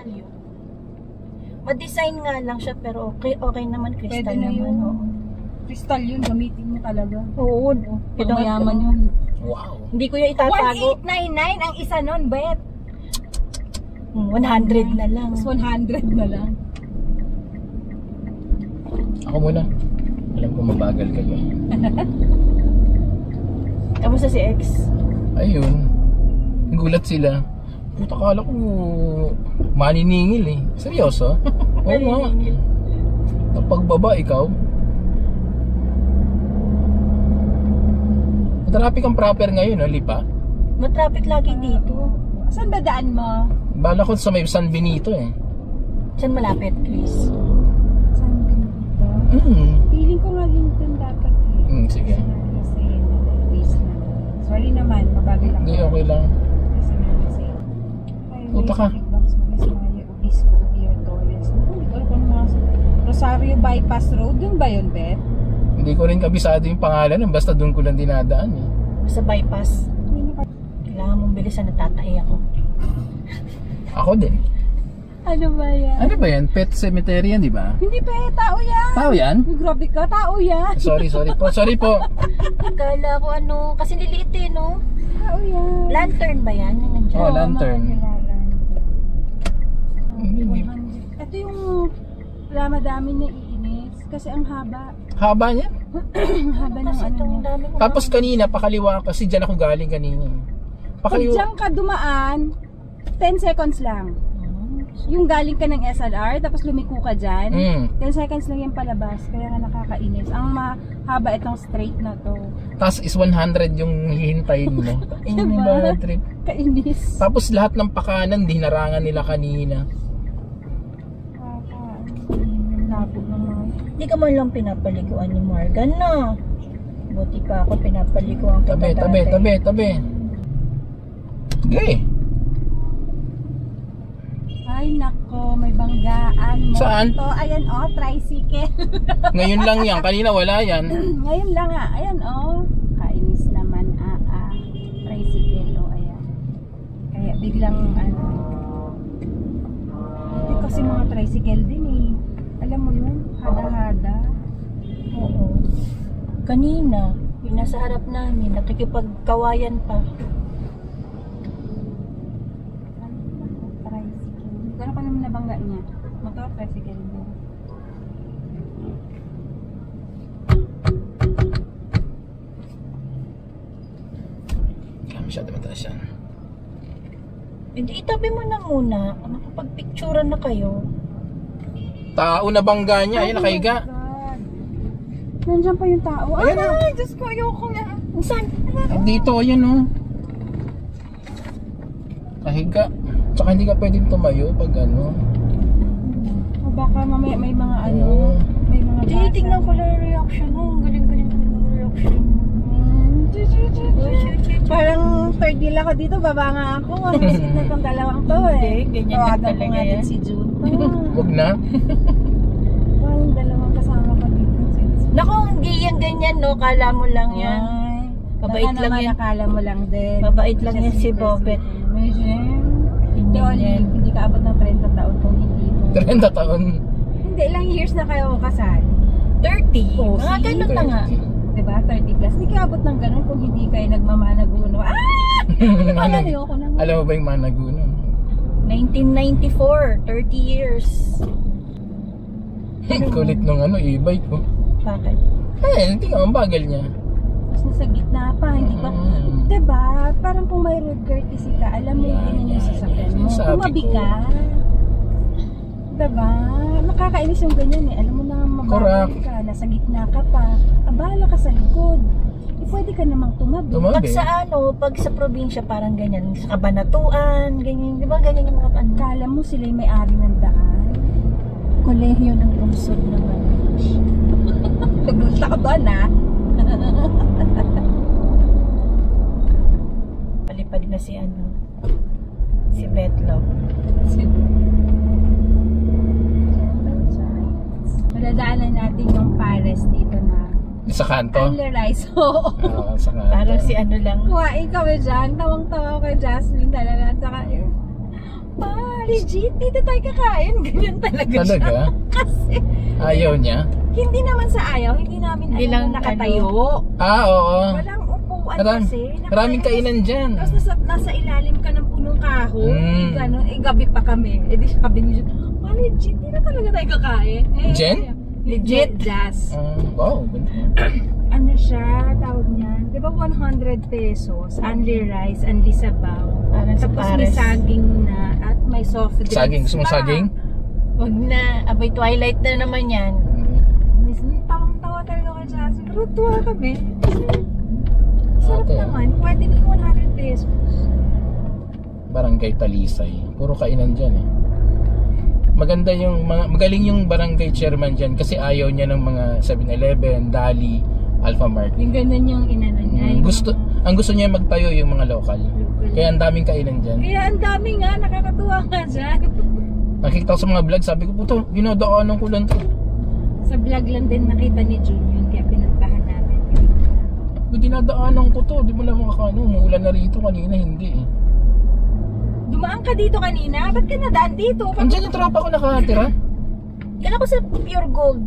crystal yun. Ma-design nga lang siya pero okay naman, crystal Pwede na naman. yun. Oo. Crystal yun, gamitin mo talaga. Oo, no. Pagmayaman yun. Wow. Hindi ko yung itatago. 1899 ang isa nun, bet. 100 na lang. Mas 100 na lang. Ako muna. Alam ko mabagal kayo. Kamusta si X? Ayun. Gulat sila. Puta, kala ko maniningil eh. Seryoso? Oo nga. Pagbaba ikaw. Traffic ang proper ngayon, Lipa. Matraffic lagi dito. Saan ba daan mo? Bala ko sa may San Benito eh. Saan malapit, Chris? Saan ba dito? Feeling ko nga din dun dapat eh. Sige. Kasi waste na. Sorry naman, mabagal lang. Hindi, okay lang. Puta ka. Rosario Bypass Road, dun ba yun, Beth? Hindi ko rin kabisado yung pangalan, basta doon ko lang dinadaan eh. Sa bypass. Kailangan mong bilisan, natatay ako. Ako din. Ano ba yan? Ano ba yan? Pet cemetery yan, di ba? Hindi pa tao yan. Tao yan? Uy, grabe ka, tao yan. Sorry po. Sorry po. Akala ko ano, kasi liliit eh, no? Tao yan. Lantern ba yan? Yung nandiyan? Oh, lantern. Ito yung madami na iinis. Kasi ang haba. Haba niya? Haba ng Kasi ano itong niya. dami ko. Tapos kanina, pakaliwa kasi dyan ako galing kanina. Pag dyan ka dumaan, 10 seconds lang. Yung galing ka ng SLR, tapos lumiko ka dyan, 10 seconds lang yung palabas. Kaya nga nakakainis. Ang mahaba itong straight na to. Tapos is 100 yung hihintayin mo. Diba? Bad trip. Kainis. Tapos lahat ng pakanan, dinarangan nila kanina. Labo naman. Hindi ka man lang pinapaliguan ni Morgan, no? Buti pa ako pinapaliguan kita Tabi. Sige. Ay nako, may banggaan. Saan? Moto. Ayan oh, tricycle. Ngayon lang yan. Kanina wala yan. Ngayon lang ah. Ayan oh. Kainis naman tricycle oh, ayan. Kaya biglang ano. Ito kasi mga tricycle din eh. Alam mo yun? Hada-hada. Oo. Kanina, yung nasa harap namin, nakikipagkawayan pa. Tricycle. Gano'n pa naman nabangga niya. Motor, tricycle din. Masyado mataas yan. Hindi, itabi mo na muna. Nakapagpicturean na kayo. Tao na bangga niya. Ayun, nakahiga. Nandiyan pa yung tao. Ayan na. Ay, Diyos ko, ayoko nga. Saan? Dito, ayan oh. Kahiga. Tsaka hindi ka pwedeng tumayo pag ano. O baka mamaya may mga ano, may mga basa. Tinitignan ko lang yung reaction mo. Ang galing-galing ko yung reaction mo. Parang third wheel ako dito, baba nga ako. Ang misin na itong dalawang to eh. Hindi, ganyan lang Tawagan ko talaga nga din yan. si June. Huwag na. Parang dalawang kasama ko dito. Naku, hindi yan ganyan, no? Kala mo lang yan. Mabait Baka lang naman yan. nakala mo lang din. Mabait lang yan si Bobet. Hindi, Olive, hindi ka abot ng 30 taon kung hindi mo. 30 taon. Hindi, ilang years na kayo kasal? 30. Oh, Mga see? ganun na nga. Diba? 30 plus. Hindi ka abot ng ganun kung hindi kayo nagmamanaguno. Ayoko na. Alam mo ba yung managuno? 1994, 30 years. Kulit nung ano, e-bike ko. Bakit? Hindi nga, ang bagal niya. Mas nasa gitna pa, hindi ba? Diba? Parang kung may road courtesy ka, alam mo yun yung sasakyan mo. Sabi Tumabi ko. ka. Diba? Nakakainis yung ganyan eh. Alam mo na mabagal ka, nasa gitna ka pa. Abala ka sa likod. Pwede ka namang tumabi. Pag sa pag sa probinsya parang ganyan, sa Kabanatuan, ganyan, di ba ganyan yung mga ano? Kala mo sila yung may-ari ng daan. Kolehiyo ng lungsod naman. Nagulat ako doon Palipad na si si Betlog. Madadaanan natin yung Pares dito na Sa kanto? Unlerize. Oo. Sa kanto. Parang si lang. Kuhain kami dyan. Tawang-tawa kay Jasmine talaga. At saka Legit, dito tayo kakain. Ganyan talaga siya. Talaga? Kasi, Ayaw niya? hindi naman sa ayaw, hindi namin Hindi lang nakatayo. Oo. Walang upuan Maram- kasi. Maraming kainan dyan. Tapos nasa ilalim ka ng punong kahoy. Gano'n, gabi pa kami. Di sabi niyo, legit, di na talaga tayo kakain. Jen? Legit, Jazz. Wow. Ano siya, tawag niyan? Di ba 100 pesos, only rice, only sabaw. Parang sa Tapos may Pares. saging na at may soft drinks Saging. Gusto mo pa. saging? Huwag na. Abay, twilight na naman yan. Tawang-tawa talaga kay Jazz. Pero tuwa kami. Sarap Okay. naman. Pwede na yung 100 pesos. Barangay Talisay. Puro kainan dyan eh. Maganda yung magaling yung barangay chairman dyan kasi ayaw niya ng mga 7-Eleven, Dali, Alphamart. Yung ganun yung inano niya. Yung Ang gusto niya magtayo yung mga local. local. Kaya ang daming kainan dyan. Kaya ang dami nga, nakakatuwa nga dyan. Nakikita ko sa mga vlog, sabi ko, puto, dinadaanan ko lang to. Sa vlog lang din nakita ni Jun yun, kaya pinuntahan namin. Dinadaanan ko to, di mo lang makakano, umuulan na rito kanina, hindi eh. Dumaan ka dito kanina? Ba't ka nadaan dito? Andiyan yung tropa ko nakatira. Kailan ko sa Pure Gold.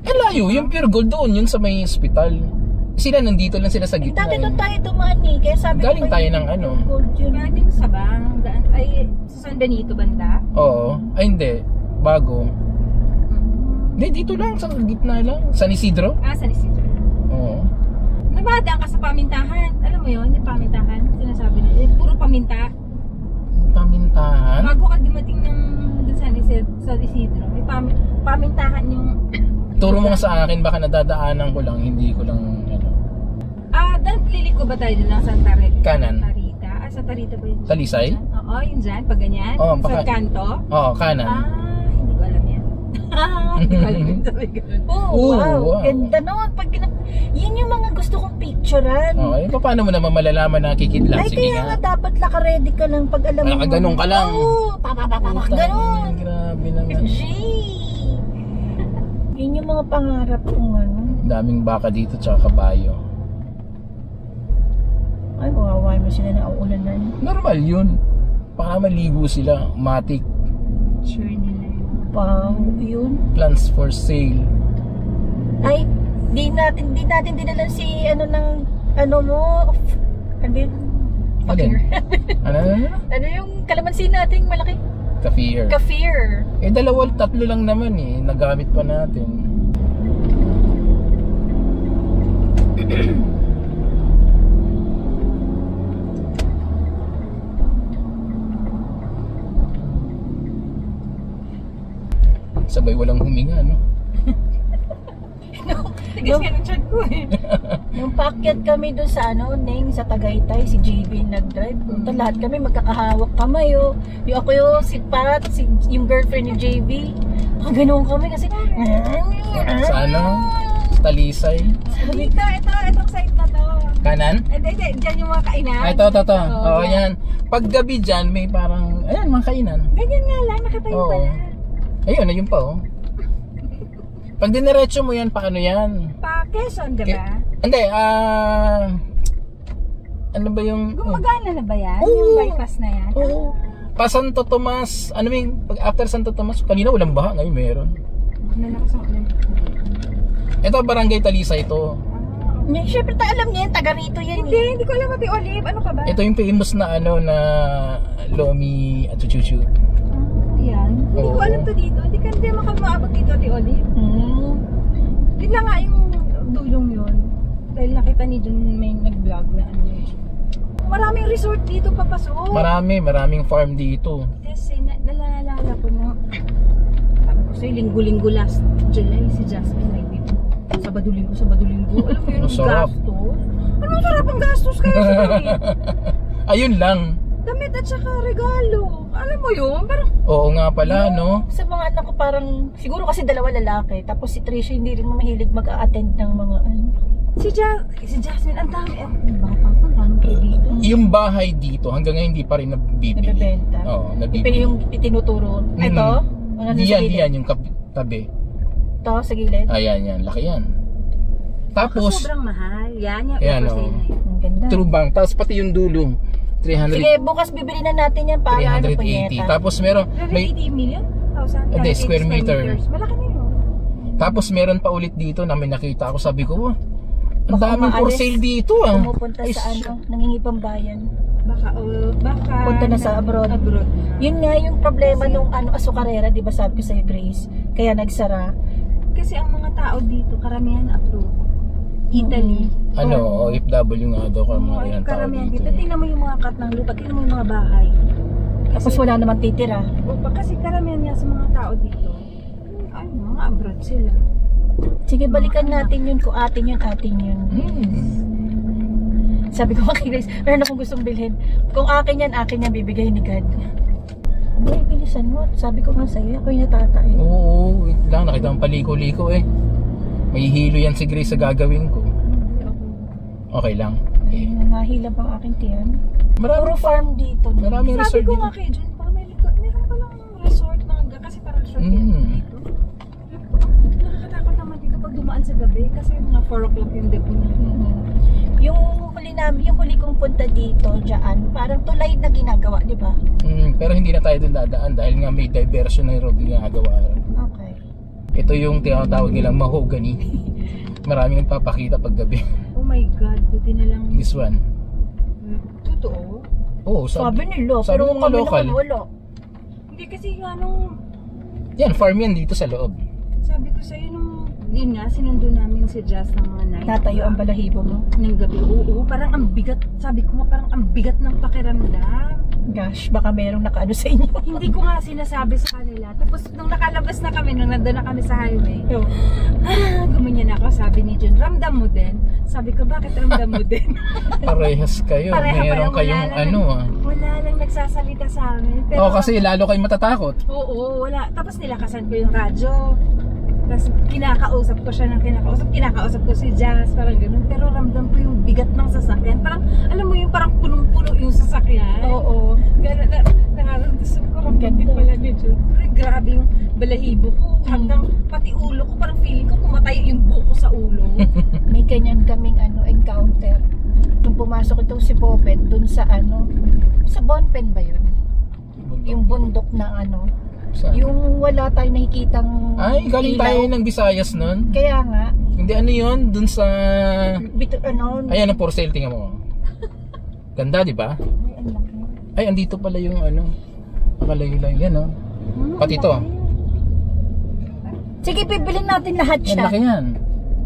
Layo, yung Pure Gold doon, yun sa may hospital. Sila nandito lang sila sa gitna. Dati eh. doon tayo dumaan eh. Kaya sabi Galing ko tayo ng ano? Pure Gold yun. Galing sa bang, ay sa San Benito banda? Oo. Ay hindi, bago. Hindi, dito lang, sa gitna lang. San Isidro? San Isidro. Oo. Nabadaan ka sa pamintahan. Alam mo yun, yung pamintahan. Sinasabi nila, puro paminta. Pamintahan? Bago ka dumating ng dun sa San Isidro, may pamintahan yung... Turo mo nga sa akin, baka nadadaanan ko lang, hindi ko lang, ano. Liliko ba tayo dun ng Santa Rita? Kanan. Santa Rita? Santa Rita ba yun? Talisay? Oo, yun dyan, pag ganyan. Oo, sa baka- kanto. Oo, kanan. Hindi ko alam yan. Hindi ko alam yun. Sabi ko. Oh, Oo, wow. wow. Ganda noon. Yun yung mga gusto kong picturean. Okay, paano mo naman malalaman na kikidlat? Ay, Sige kaya nga. nga dapat naka-ready ka lang pag alam mo. Nakaganon ka lang. Oo, ganon. Grabe naman. Gee. Yun yung mga pangarap kong ano. Daming baka dito tsaka kabayo. Ay, mawaway mo sila na uulan na. Normal yun. Para maligo sila. Matic. Sure nila yun. Wow, yun. Plans for sale. Ay, di natin dinalan si ano ng ano mo. Ano yun? Alin? Ano? Ano yung kalamansi nating malaki? Kafier. Kafir. Eh, tatlo lang naman eh. Nagamit pa natin. Sabay walang huminga, no? Tigas ka ng chat ko eh. Nung paakyat kami doon sa ano, Neng, sa Tagaytay, si JB nag-drive. Punta lahat kami, magkakahawak kamay, oh. Yung ako yung si Pat, yung girlfriend ni JB. Ganoon kami kasi, Sa ano? Talisay. Dito, itong site na to. Kanan? Hindi, dyan yung mga kainan. Ah, ito. Oo, yan. yan. Pag gabi dyan, may parang, ayan, mga kainan. Ganyan nga lang, nakatayo Oo. pala. Ayun, ayun pa, oh. Pag diniretso mo yan, paano yan? Pa Quezon, diba? Hindi, ano ba yung... Gumagana na ba yan? Oo. Yung bypass na yan? Oo. Pa Santo Tomas, ano yung, pag after Santo Tomas, kanina walang baha, ngayon meron. Nalakas ang ulan. Ito, Barangay Talisay ito. Siyempre alam niya yan, taga rito yan. Hindi ko alam Ate Olive. Ano ka ba? Ito yung famous na ano na Lomi at Chuchu. Yan. Hindi ko Oo. alam to dito. Hindi ka hindi makamabot dito Ate Olive. Yun lang nga yung dulong yun. Dahil nakita ni Jun may nag-vlog na ano yun. Maraming resort dito papasok. Maraming farm dito. Kasi nalala ko na sabi ko sa'yo, linggo-linggo last July si Jasmine may dito. Sabado-linggo. Alam mo yun, Ang sarap. gastos. Anong sarap ang gastos kaya sa damit? Ayun lang. Damit at saka regalo. Alam mo yun? Parang Oo nga pala, no? Sa mga anak ko parang, siguro kasi dalawa lalaki. Tapos si Tricia hindi rin mahilig mag-a-attend ng mga ano. si Jasmine, ang dami. Bata pa, ang kayo dito. Yung bahay dito, hanggang ngayon hindi pa rin nabibili. Nabebenta. Oo, Pero nabibili. yung itinuturo. Ito? Mga nasa Diyan, gilid. yung tabi. Ito, sa gilid. Ayan, laki yan. Tapos, Sobrang mahal. Yan, yung Yan, for sale oh. na yun. Ang ganda. true bank. Tapos pati yung dulo. 300, Sige, bukas bibili na natin yan para ano 380. punyeta. Tapos meron, 380 million? 1,000? Hindi, 380 square meter. meters. Malaki na yun. tapos meron pa ulit dito na may nakita ako, sabi ko, ang Baka daming for umaalis, sale dito ah. Pumupunta Ay, sa ano, nangingipang bayan. Baka Punta na sa abroad. Yun nga yung problema nung ano, asukarera, di ba sabi ko sa'yo, Grace? Kaya nagsara. Kasi ang mga tao dito, karamihan abroad. Italy. Ano, OFW nga daw ka mga ilang tao Karamihan dito. dito. Tingnan mo yung mga kat ng lupa, tingnan mo yung mga bahay. Tapos wala naman titira. Kasi karamihan nga sa mga tao dito, mga abroad sila. Sige, balikan natin yun. Kung atin yun, atin yun. Sabi ko kay Grace, meron akong gustong bilhin. Kung akin yan, bibigay ni God. Hindi, bilisan mo. Sabi ko nga sa'yo, ako yung natatay. Oo, wait lang, nakita ang paliko-liko eh. May hilo yan si Grace sa gagawin ko. Okay lang. Okay. Nangahila bang aking tiyan? Marami Puro farm dito. Maraming Sabi resort ko dito. nga kay Jun, baka meron palang resort na kasi parang resort dito. Nakakatakot naman dito pag dumaan sa gabi kasi mga 4 o'clock yung depot na. Yung huli kong punta dito, dyan, parang tulay na ginagawa, di ba? Pero hindi na tayo dun dadaan dahil nga may diversion na road yung ginagawa. Okay. Ito yung tinatawag nilang mahogany. Maraming nagpapakita pag gabi. Oh my God, buti na lang. This one. Totoo? Oo, Sabi nila, sabi pero ng mga kami local. naman wala. Hindi kasi anong, Yan, farm yan dito sa loob. sabi ko sa'yo nung, yun nga, sinundo namin si Jazz ng mga night. Natayo ang balahibo mo. Ng gabi, oo, parang ang bigat, sabi ko nga parang ang bigat ng pakiramdam. Gosh, baka merong nakaano sa inyo. Hindi ko nga sinasabi sa kanila. Tapos nung nakalabas na kami, nung nandun na kami sa highway, gumanyan ako, sabi ni Jun, ramdam mo din? Sabi ko, bakit ramdam mo din? Parehas kayo. Pareha Meron pala, kayong wala ano lang, wala lang nagsasalita sa amin. Pero, kasi lalo kayo matatakot. oo, wala. Tapos nilakasan ko yung radyo. Tapos kinakausap ko siya ng kinakausap ko si Jazz, parang ganun. Pero ramdam ko yung bigat ng sasakyan. Parang, alam mo yung parang punong-puno yung sasakyan. Oo. Gano'n na, nararamdaman ko ramdam din pala ni Jun. Pero grabe yung balahibo ko. Hanggang pati ulo ko, parang feeling ko pumatay yung buko sa ulo. May ganyan kaming encounter. Nung pumasok itong si Bobet dun sa sa Bonpen ba yun? Yung bundok na Saan? yung wala tayong nakikitang Ay, galing ilaw. tayo ng Visayas nun. Kaya nga, Hindi, ano yun? Dun sa... Ayan ang for sale, tingnan mo. Ganda, di ba? Ay, ang laki. Ay, andito pala yung nakalayo-layo yan, oh. Pati to. Sige, bibilin natin lahat Yan, siya. laki yan.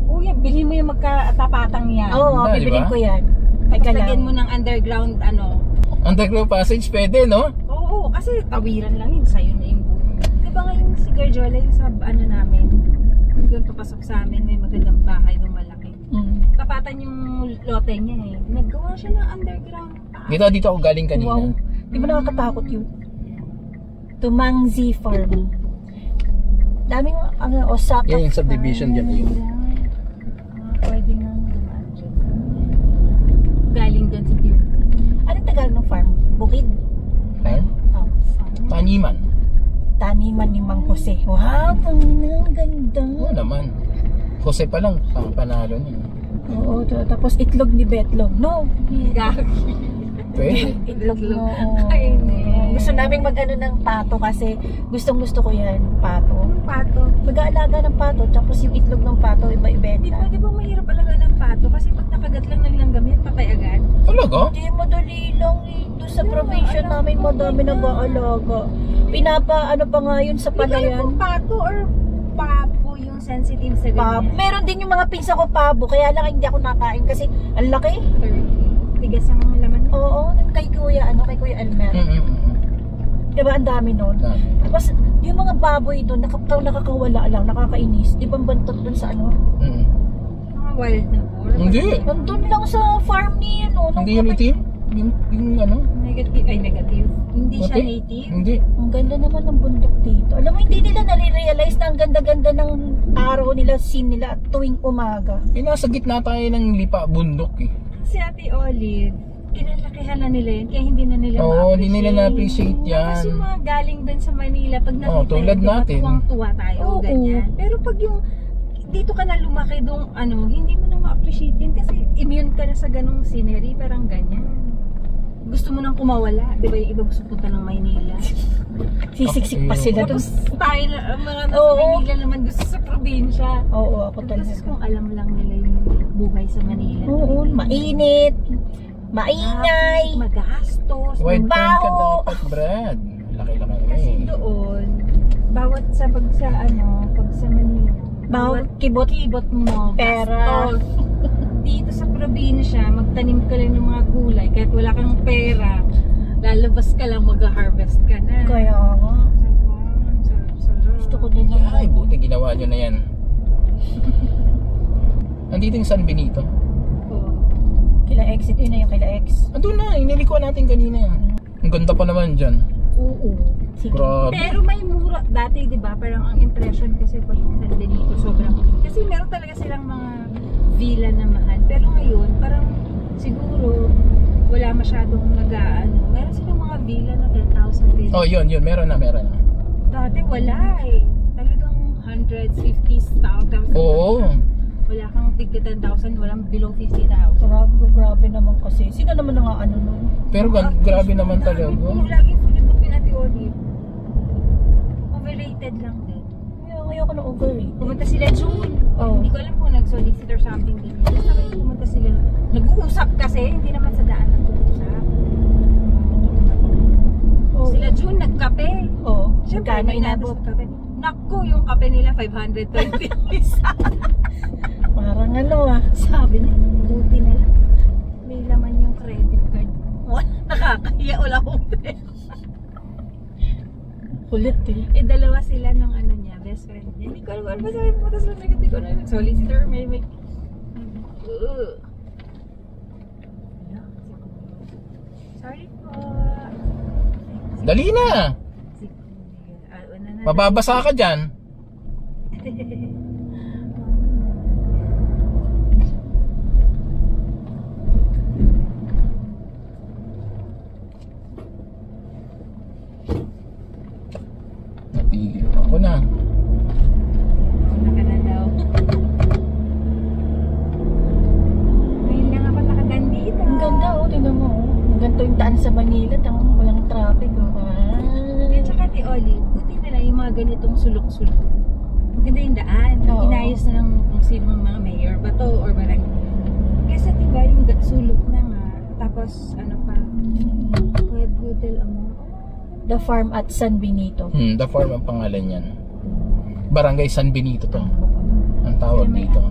Uy, bilhin mo yung magkatapatang yan. Oo, Ganda, bibilin diba? ko yan. Tapos Teka lagyan lang. mo ng underground Underground passage, pwede, no? Oo, kasi tawiran lang yun. Sa'yo na yung buko. Di ba nga yung si Garjola, yung sa namin, doon papasok sa amin, may magandang bahay ng malaki. Tapatan yung lote niya eh. Naggawa siya ng underground. Dito ako galing kanina. Wow. Di ba nakakatakot yun? Tumangzi Farm. Daming Osaka. Yan yung subdivision dyan. Ayun. Pwede nga dumaan dyan. Galing doon sa beer. Anong Tagalog ng farm? Bukid? Farm? Oh. Taniman. Taniman ni Mang Jose. Wow, ang ganda. Oo naman. Jose pa lang, panalo niya. Oo, tapos itlog ni Betlog. No, Gagi. Pwede. itlog mo. Ay, ne. Gusto namin mag-ano ng pato kasi gustong-gusto ko yan, pato. Pato. Mag-aalaga ng pato, tapos yung itlog ng pato, iba-ibenta. Di ba mahirap alaga ng pato? Kasi pag nakagat lang ng langgam yan, patay agad. Talaga? Hindi, madali lang ito sa probinsya namin, madami nag-aalaga. Ano pa nga yun sa Hindi ko alam palayan? kung pato or papo yung sensitive sa Pabo. ganyan. Meron din yung mga pinsa ko pabo, kaya lang hindi ako nakain kasi ang laki. Tigas ang laman. Oo, kay Kuya Elmer. Diba ang dami nun? Dami. Tapos yung mga baboy doon, nakakawala lang, nakakainis. Di ba bantot doon sa Mga wild na po. Hindi. Nandun lang sa farm ni Hindi yung itim? Yung Negative. Ay, negative. Hindi siya Puti? native. Hindi. Ang ganda naman ng bundok dito. Alam mo, hindi nila nare-realize na ang ganda-ganda ng araw nila, scene nila tuwing umaga. Nasa gitna tayo ng lipa bundok eh. Si Ate Olive, kinalakihan na nila yun, kaya hindi na nila Oo, hindi nila na-appreciate yan. Tapos yung mga galing dun sa Manila, pag nakita tulad yun, diba, natin. tuwang-tuwa tayo, Oo. ganyan. Pero pag yung dito ka na lumaki doon, hindi mo na ma-appreciate yun kasi immune ka na sa ganung scenery, parang ganyan. gusto mo nang kumawala. Di ba yung iba gusto punta ng Maynila? Sisiksik pa sila doon. Tapos tayo na, mga nasa Oo. Manila naman gusto sa probinsya. Oo, ako talaga. Kasi kung alam lang nila yung buhay sa Manila. Oo, mainit, maingay. Magastos. Wide time ka baho. dapat, Brad. Laki-laki Kasi eh. doon, bawat sa pag sa Manila, Bawat kibot, mo, pera. gastos. Dito sa probinsya, magtanim ka lang ng mga gulay, kahit wala kang pera, lalabas ka lang, mag-harvest ka na. Kaya nga. Sarap. Gusto ko din naman. Ay, buti ginawa nyo na yan. Andito yung San Benito. Oo. Kila exit, yun na yung kila X. Andun na, inilikuan natin kanina. Ang ganda pa naman dyan. Oo. Sige. Grabe. Pero may mura dati, 'di ba? Parang ang impression kasi pag San Benito sobrang kasi meron talaga silang mga villa na mahal. Pero ngayon, parang siguro wala masyadong nag-aano. Meron silang mga villa na 10,000 din. Oh, yun, meron na. Dati wala eh. Talagang 150,000. Oo. Wala kang tigka 10,000, walang below 50,000. Grabe naman kasi. Sino naman nga ano nun? Pero grabe naman talaga. Yung laging fully booked yung Ate Olive. Overrated lang din. Ngayon ko na overrated. Pumunta sila June. Oh. Hindi ko alam kung nag-solicit or something din. Basta kayo pumunta sila. Nag-uusap kasi, hindi naman sa daan nag-uusap. Oh. Sila June nagkape. Oo. Siyempre, Kano may inabot? natas na kape. Naku, yung kape nila 520 isa. Parang ano ah. Sabi niya, buti na lang. May laman yung credit card. Nakakahiya, wala akong pera. Kulit eh. Eh, dalawa sila ng ano niya, best friend niya. Hindi ko alam, basta may pumunta sila, hindi ko alam. Solicitor, may Sorry po. Dali na! Mababasa ka dyan. Napili pa ako na. Naka na daw. Ngayon lang ako nakagandita. Ang ganda oh, tingnan mo oh. Ang ganda yung daan sa Manila, tama walang traffic oh. At saka Ate Oli, buti na lang yung mga ganitong sulok-sulok. Maganda yung daan. Oo. Inayos na ng kung sino mga mayor ba to or barang. Kasi diba yung sulok na nga. Tapos ano pa, Web Hotel Amor. The farm at San Benito. The farm ang pangalan yan. Barangay San Benito to. Ang tawag Sino may dito.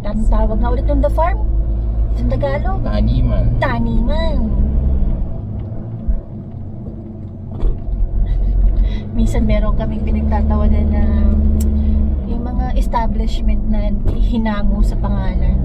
Ang tawag na ulit ng the farm? Sa Tagalog? Taniman. Taniman. Minsan meron kaming pinagtatawanan na yung mga establishment na hinango sa pangalan.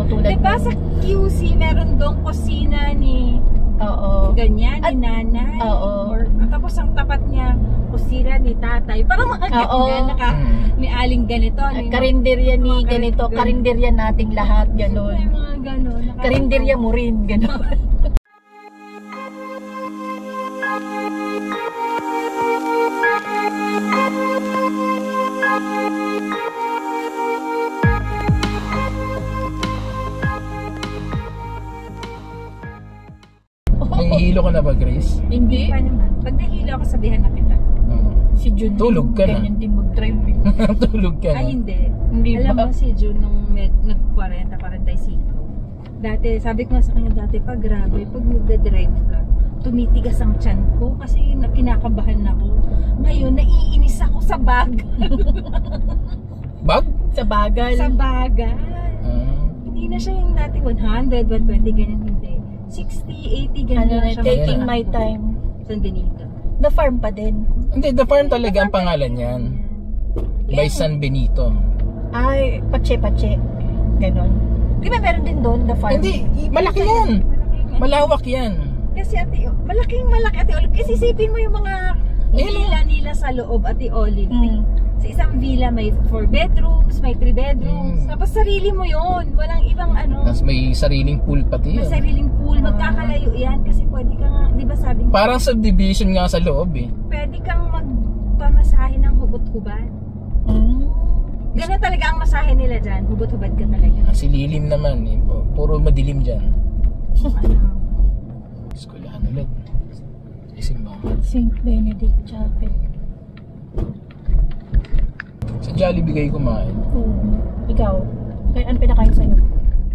Tulad Diba sa QC meron dong kusina ni Oo. ganyan, At- ni nanay? Oo. Or, tapos ang tapat niya, kusina ni tatay. Parang mga Oo. ganyan, ni aling ganito. ni Karinderya ni mga ganito, karinderya. karinderya nating lahat, May ganon. mga ganon. Karinderya mo rin, ganon. Nahihilo ka na ba, Grace? Hindi. Pa naman. Pag nahilo ako, sabihan na kita. Si Jun. Tulog ka na. Ganyan din mag-drive eh. Tulog ka na. Ay, hindi. Hindi Alam ba? mo si June nung nag-40, 45. Dati, sabi ko nga sa kanya dati, pag grabe, pag nagda-drive ka, tumitigas ang tiyan ko kasi kinakabahan ako. Ngayon, naiinis ako sa bag. Bag? Sa bagal. sa bagal. Ah. Hindi na siya yung dati 100, 120, ganyan hindi. 60, 80, ganyan Ano na, siya. taking Ayan. my time. San Benito. The farm pa din. Hindi, the farm talaga ang pangalan yan. By San Benito. Ay, pache-pache. Ganon. Di ba meron din doon, the farm? Hindi, malaki yan. Malawak yan. Kasi ate, malaking malaki ate Olive. Kasi isipin mo yung mga villa nila sa loob ate Olive. Mm. Sa isang villa may 4 bedrooms, may 3 bedrooms. Tapos sarili mo yon, walang ibang ano. Tapos may sariling pool pati May yun. sariling pool, magkakalayo yan kasi pwede ka nga, di ba sabi nga, Parang subdivision nga sa loob eh. pwede kang magpamasahe ng hugot-hubad. Mm. Ganun talaga ang masahe nila dyan, hugot-hubad ka talaga. Si lilim naman eh. Puro madilim dyan. Ano? Eskwelahan ulit. Isimbahan. St. Benedict Chapel. Sa Jollibee kayo kumain. Ikaw? Kaya ano pinakain sa'yo?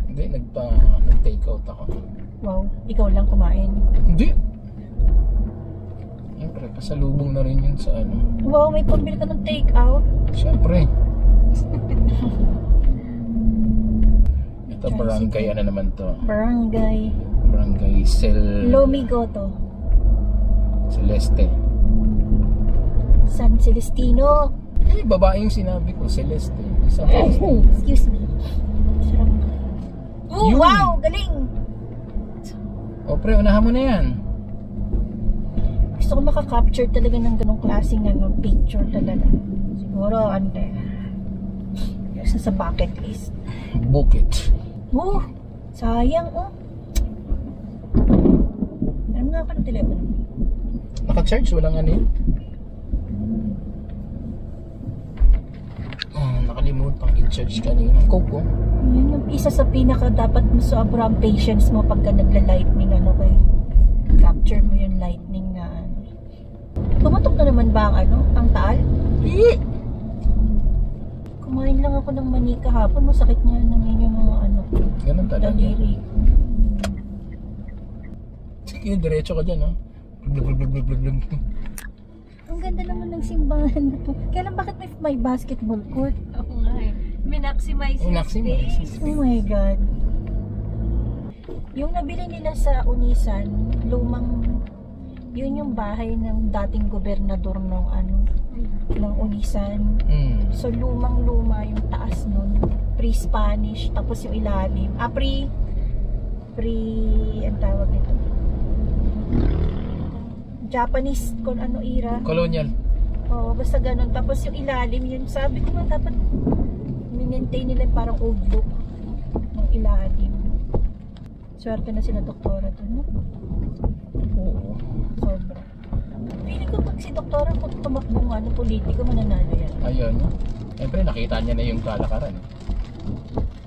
Hindi, nag-take out ako. Wow, ikaw lang kumain. Hindi. Siyempre, pasalubong na rin yun sa ano. Wow, may pambili ka ng take out. Siyempre. Ito barangay ano naman to? Barangay Lomigoto. Celeste. San Celestino. Eh, babae yung sinabi ko, Celeste. Isang Celeste. Excuse me. Sarap. Oh, Yun. wow, galing. O pre, unahan mo na yan. Gusto ko maka-capture talaga ng ganong klaseng picture talaga. Siguro, sa bucket list. Book it. Oh, sayang oh. Ano nga ako ng telepono? Naka-charge, walang ano yun. Nakalimutan i-charge kanina. Coke oh. Yun yung isa sa pinaka dapat mo sobrang patience mo pagka nagla-lightning capture mo yung lightning na Pumatok na naman ba ang taal? Kumain lang ako ng mani kahapon, masakit niya naman yung mga ganun talaga. daliri. Sige, diretso ka dyan, ha? Blub. Ang ganda naman ng simbahan na to. Kailan bakit may basketball court? Oo nga eh. Minaximize yung space. Oh my God. Yung nabili nila sa Unisan, yun yung bahay ng dating gobernador ng Unisan. So lumang-luma yung taas nun. Pre-Spanish, tapos yung ilalim. Ang tawag nito? Japanese, era. Colonial. Oo, basta ganun. Tapos yung ilalim, yun sabi ko nga dapat minintay nila yung parang old look ng ilalim. Swerte na sila doktora doon, no? Oo. Sobra. Feeling ko pag si doktora kung tumakbong politiko, mananalo yan. Ayun. Siyempre, nakita niya na yung kalakaran.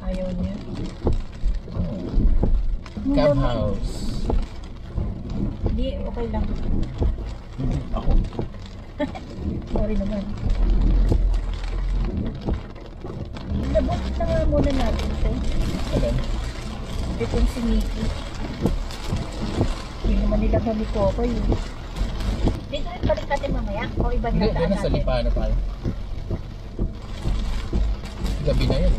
Ayaw niya. Cab house. Hindi, okay lang. Ako. Sorry naman. Nabot na nga muna natin ito. Alam. Itong si Mickey. Hindi naman nila kami ko yun. Dito rin balik natin mamaya? O iba na Hindi, nasa natin? lipa na tayo. Gabi na yan.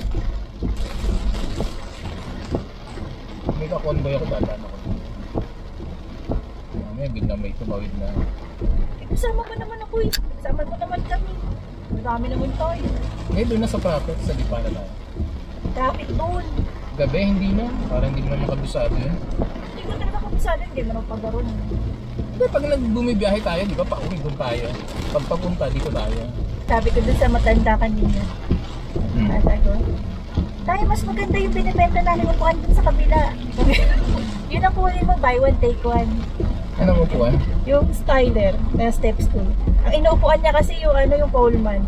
May ka-convoy ako, dadaan ako. Mamaya, biglang may tumawid na. Kasama mo naman ako eh. Kasama mo naman kami. Marami naman tayo. Ngayon, doon na sa profit, sa lipa na tayo. Traffic doon. Gabi, hindi na. Parang hindi naman makabisado yun. Hindi ko talaga kabisado. Hindi mo nang pagaroon. Hindi, pag nagbumibiyahe tayo, di ba, pauwi doon tayo. Pag papunta, dito tayo. Sabi ko doon sa matanda kanina. Sabi ko, tayo mas maganda yung binibenta namin upuan dun sa kabila. Yun ang kunin mo, buy one, take one. Anong upuan? Yung styler na steps 2. Ang inuupuan niya kasi yung yung Coleman.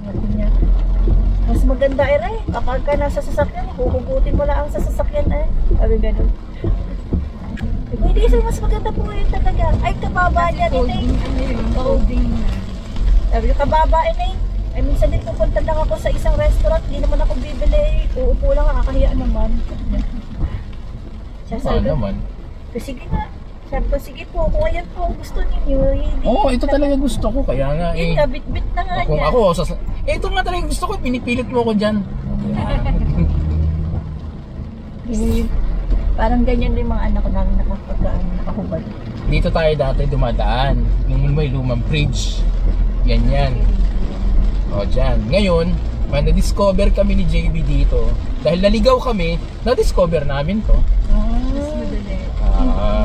Sabi niya, mas maganda kapag ka nasa sasakyan, huhugutin mo lang sa sasakyan Sabi ganun. Hindi kasi mas maganda po yun talaga. Ay, kababa niya din Folding na. Sabi ko, kababa ay minsan din pupunta lang ako sa isang restaurant, hindi naman ako bibili. Uupo lang, nakakahiya naman. Siya sabi, naman. sige nga. Sabi ko, sige po, kung ayan po ang gusto ninyo. Oo, ito talaga gusto ko. Kaya nga Yun nga, bit-bit na nga Kung niya. ito nga talaga gusto ko. Pinipilit mo ko dyan. Parang ganyan din mga anak ko namin nakahubad. Dito tayo dati dumadaan. Nung may lumang bridge. Yan. O, dyan. Ngayon, na-discover kami ni JB dito. Dahil naligaw kami, na-discover namin to.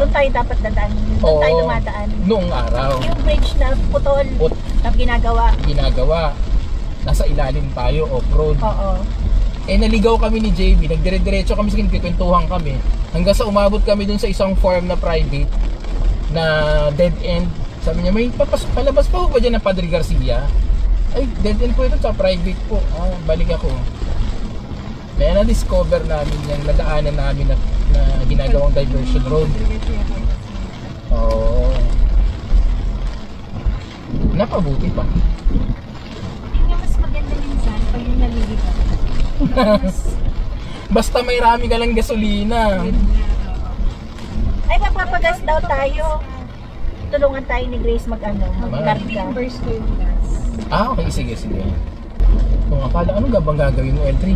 Doon tayo dapat dadaan. Doon tayo dumadaan. Noong araw. Yung bridge na putol na ginagawa. Nasa ilalim tayo, off-road. Oo. Naligaw kami ni JB. Nagdire-diretso kami, nagkikwentuhan kami. Hanggang sa umabot kami dun sa isang farm na private na dead end. Sabi niya, may palabas pa ho ba dyan ng Padre Garcia? Ay, dead end po ito sa private po. Balik ako. Kaya na-discover namin yung nadaanan namin na ginagawang diversion road. Oo. Napabuti pa. Yung mas maganda minsan pag yung naliligaw. Basta may rami ka lang gasolina. Ay, mapapagas daw tayo. Tulungan tayo ni Grace mag-karga. Reimburse ko yung gas. Okay, sige. Kung akala, ano bang gagawin mo, L3?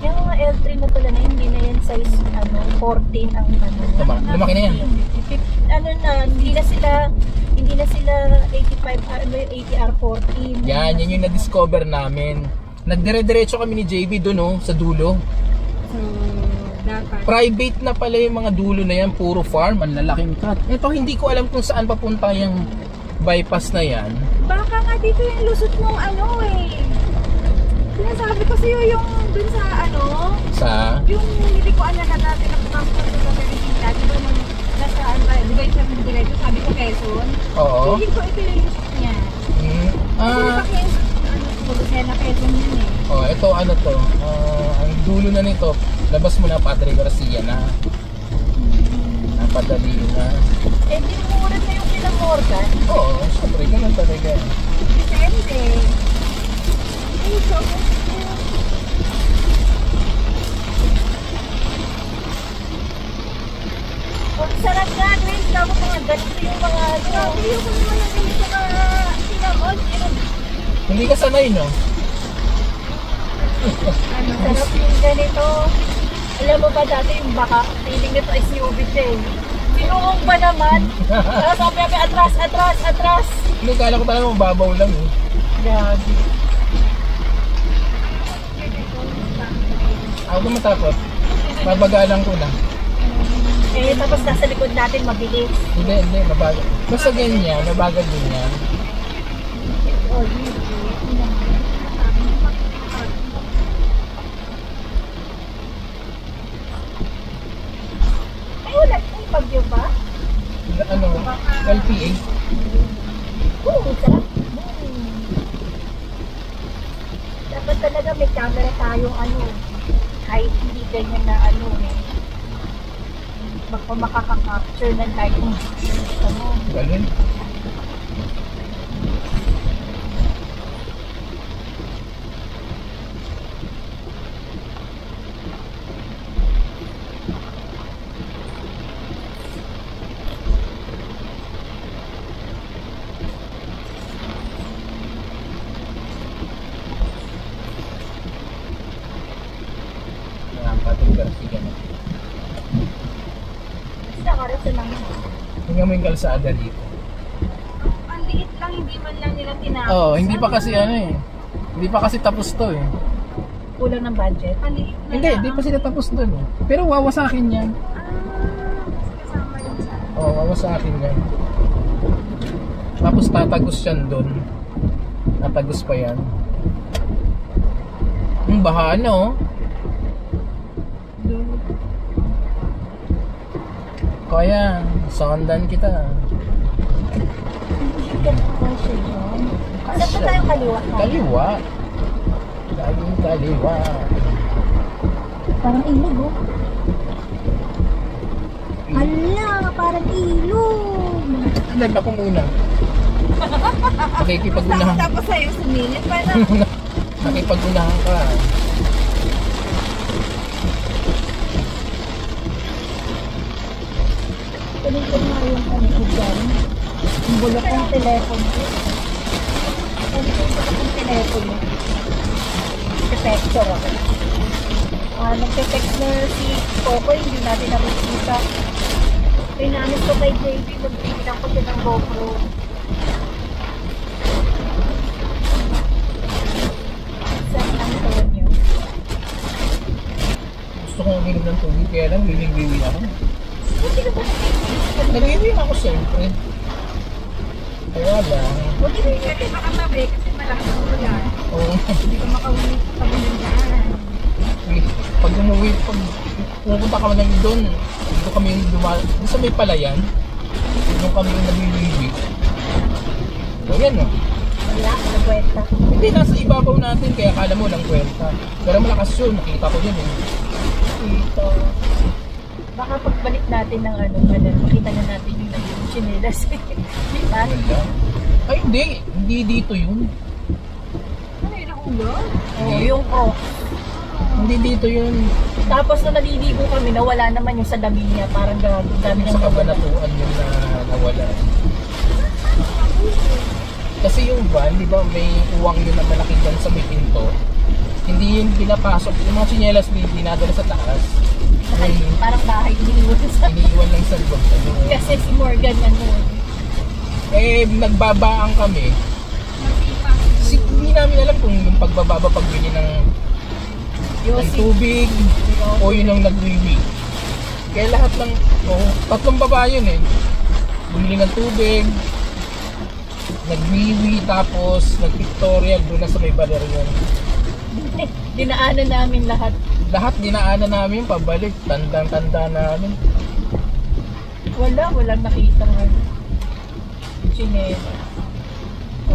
Yung mga L3 na pala na hindi na yan size 14 ang Lumaki na yan. Hindi na sila 85 80R14. Yan yung na-discover namin. Nagdire-diretso kami ni JB doon, sa dulo. So, dapat. Private na pala yung mga dulo na yan, puro farm, ang lalaking cut. Ito, hindi ko alam kung saan papunta yung bypass na yan. Baka nga dito yung lusot mong sinasabi ko sa'yo yung dun sa yung nilikuan na dati na pumasok ko sa Pilipinas, di ba nung nasaan ba, di ba yung sabi diretso, sabi ko Quezon? Oo. Feeling ko ito yung lusot niya. Kasi di ba Lucena Quezon yun eh. Oh, ito to. Ang dulo na nito, labas mo na Padre Garcia na. Napadali na. Eh, di mura na yung kila Morgan. Oo, syempre, ganun talaga. Depende. Ay, so, Ang sarap nga, Grace. Tapos mga ganito yung mga sabi ko naman na ganito ka sinamon. Hindi ka sanay, no? Sarap yung ganito. Alam mo ba dati yung baka, feeling nito SUV siya eh. Sinuong ba naman? Tapos sabi namin, atras. Hindi, kala ko talaga mababaw lang eh. Grabe. Ako ba matakot? Babagalan ko na. Eh, tapos nasa likod natin mabilis. Hindi, mabagal. Basta ganyan, mabagal din yan. Ay, wala. Ay, bagyo ba? LPA. Oo, sarap. Dapat talaga may camera tayong kahit hindi ganyan na baka makaka-capture ng lighting. Ganun. Padre Garcia na. Basta oras na lang. Tingnan mo yung kalsada dito. Ang liit lang, hindi man lang nila tinapos. Oo, hindi pa kasi hindi pa kasi tapos to eh. Kulang ng budget. Ang liit na Hindi, lang. hindi pa sila tapos doon eh. Pero wawasakin yan. Kasama yun sa... Oo, wawasakin yan. Tapos tatagos yan doon. Tatagos pa yan. Baha na oh. Kaya, sandan kita. Saan pa tayo kaliwa? Kaliwa. Laging kaliwa. Parang ilog oh. Hala, parang ilog. Alam ako muna. Nakikipag-unahan. Tapos sa'yo sumilip pa na. Nakipag-unahan ka. Ganito nga yung ko dyan. Yung bulok ng telepono. Ganito yung bulok ng telepono. Epekto ako. Nagte-text na si Coco, hindi natin nakikita. Pinamit ko kay JB, magbibilang ko siya ng GoPro. San Antonio. Gusto kong uminom ng tubig, kaya lang wiling-wiling ako. Buti ka ba? Nag-wiling ako siyempre. Kaya lang. Buti hindi ka makatabi kasi malakas ang ulan. Oo. Hindi ka makauwi sa bulungan. Pag umuwi, pag pupunta kami lang doon, dito kami doon sa may palayan, doon kami nag-wiling. O yan o. Wala, nagwenta. Hindi, nasa ibabaw natin, kaya akala mo lang kwenta. Pero malakas yun, nakita ko yun eh. Dito. Baka pagbalik natin ng ano, makita na natin yung naging chinelas. Di ba? Ay hindi dito yun. Ano yun ang ulo? Oo, yung Hindi dito yun. Tapos nung naliligo kami, nawala naman yung sa dami niya. Parang dami Sa kabanatuan yun na nawala. Kasi yung van, di ba may uwang yun na malaki dyan sa may pinto. Hindi yun pinapasok. Yung mga chinelas dinadala sa taas. Parang bahay iniwan sa... Iniiwan lang sa loob. Kasi si Morgan ano. Nagbabaan kami. Hindi namin alam kung yung pagbababa pagbili ng tubig o yun ang nagwiwi. Kaya lahat ng tatlong baba yun eh. Bumili ng tubig, nagwiwi, tapos nagpictorial doon na sa may baler yun. Dinaanan namin lahat. Lahat dinaanan namin pabalik, tandang-tanda namin. Walang nakita ng chinela.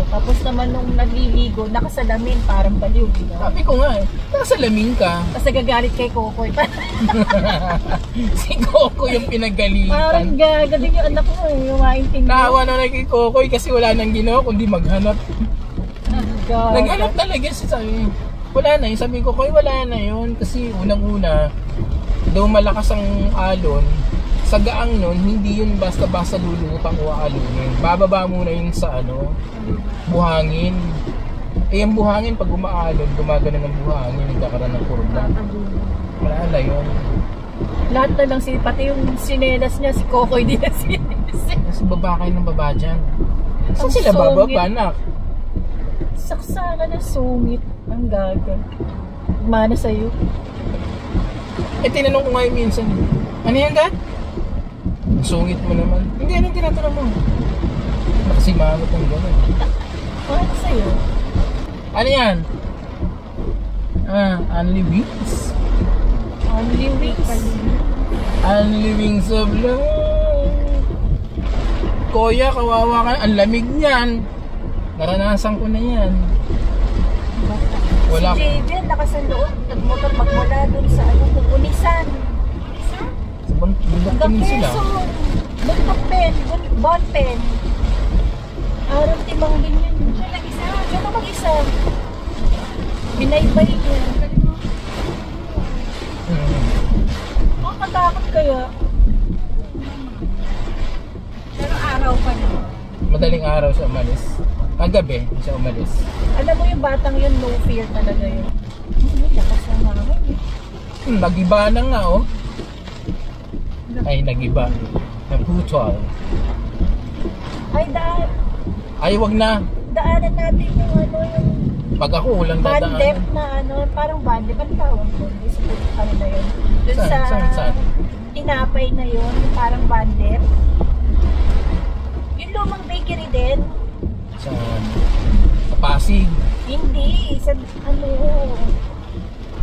Tapos naman nung nagliligo, nakasalamin, parang baliw. Sabi ko nga eh, nakasalamin ka. Kasi gagalit kay Kokoy. Si Coco yung pinagalitan. Parang gagaling yung anak mo, yung maintindihan. Naawa na kay Coco kasi wala nang ginawa kundi maghanap. Naghanap talaga siya, sabi. Wala na yun. Sabi ko, wala na yun. Kasi unang-una, daw malakas ang alon. Sa gaang nun, hindi yun basta-basta lulutang o aalunin. Bababa muna yun sa buhangin. Yung buhangin, pag umaalon, gumagana ng buhangin, nagkakaroon ng kurba. Wala na yun. Lahat na lang, pati yung sinelas niya, si Kokoy din na sinelas. Kasi baba kayo ng baba dyan. Saan sila bababa, anak? Saksaka na sungit. Ang gaga. Mana sa'yo. Tinanong ko nga yung minsan. Ano yan, Dad? Sungit mo naman. Hindi, anong tinatanong mo? Nakasimangot ng gano'n. Mana sa'yo? Ano yan? Only wings? Only wings. Only wings of love. Kuya, kawawa ka. Ang lamig niyan. Naranasan ko na yan. Wala. Si JB, lakas ang loob. Nagmotor magmula dun sa Punisan. Hanggang Quezon. Bonpen. Araw timang din yun. Siya lang-isa. Siya lang mag-isa. Binaybay niya. Katakot kaya. Pero araw pa na. Madaling araw siya umalis. Gabi siya umalis. Alam mo yung batang yun, no fear talaga yun. Lakas ang hangin. Nagiba na nga oh. Ay, nagiba. Naputol. Ay, Ay, wag na. daanan natin yung yung Pag ako, walang dadaan. bandep na parang bandep. Ano tawag ko? Ano na yun? Dun Saan? Tinapay na yun, yung parang bandep. Yung lumang bakery din. Sa Pasig. Hindi, sa